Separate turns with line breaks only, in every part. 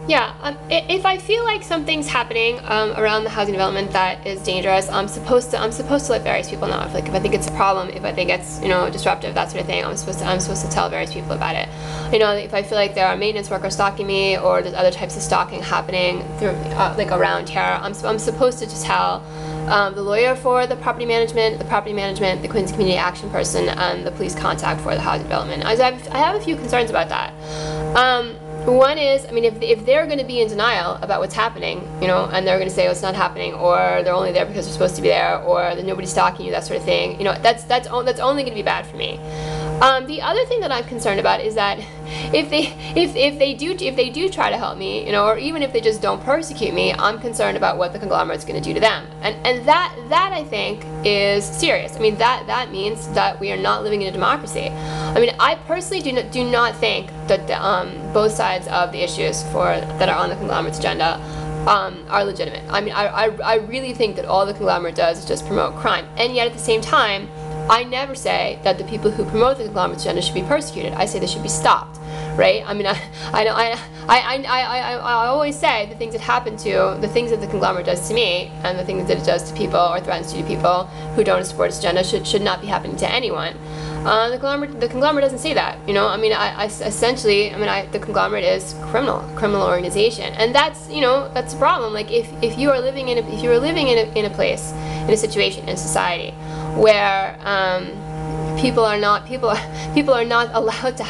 Yeah, if I feel like something's happening around the housing development that is dangerous, I'm supposed to let various people know. If I think it's a problem, if I think it's disruptive, that sort of thing, I'm supposed to tell various people about it. If I feel like there are maintenance workers stalking me, or there's other types of stalking happening through around here, I'm supposed to just tell the lawyer for the property management, the Queens Community Action person, and the police contact for the housing development. I have a few concerns about that. One is, if they're going to be in denial about what's happening, and they're going to say, oh, it's not happening, or they're only there because they're supposed to be there, or that nobody's stalking you, that sort of thing, that's only going to be bad for me. The other thing that I'm concerned about is that if they do try to help me, or even if they just don't persecute me, I'm concerned about what the conglomerate's going to do to them, and that I think is serious. That means that we are not living in a democracy. I personally do not think that both sides of the issues that are on the conglomerate's agenda are legitimate. I really think that all the conglomerate does is just promote crime, and yet at the same time, I never say that the people who promote the conglomerate agenda should be persecuted. I say they should be stopped, right? I always say the things that the conglomerate does to me, and the things that it does to people or threatens to do to people who don't support its agenda should not be happening to anyone. The conglomerate doesn't say that. The conglomerate is criminal organization, and that's a problem. Like if you are living in a place, in a situation, in society where people are not allowed to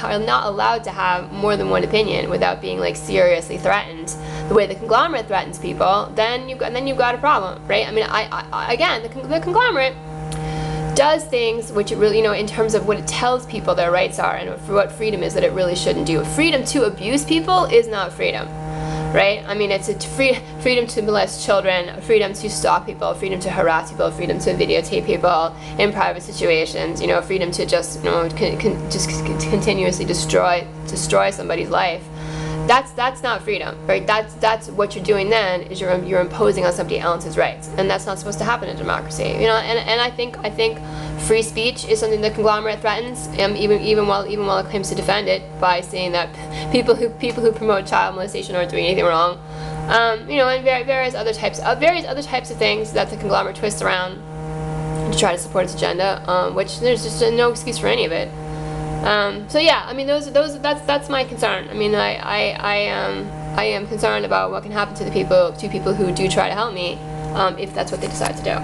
have more than one opinion without being seriously threatened, the way the conglomerate threatens people, then you've got a problem, right? Again, the conglomerate does things which it really, in terms of what it tells people their rights are and what freedom is, that it really shouldn't do. Freedom to abuse people is not freedom, right? It's a freedom to molest children, freedom to stalk people, freedom to harass people, freedom to videotape people in private situations, freedom to just continuously destroy somebody's life. That's not freedom, right? That's what you're doing then, is you're imposing on somebody else's rights, and that's not supposed to happen in democracy. And I think free speech is something the conglomerate threatens, even while it claims to defend it by saying that people who promote child molestation aren't doing anything wrong. And various other types of things that the conglomerate twists around to try to support its agenda, which there's just no excuse for any of it. So yeah, that's my concern. I am concerned about what can happen to people who do try to help me, if that's what they decide to do.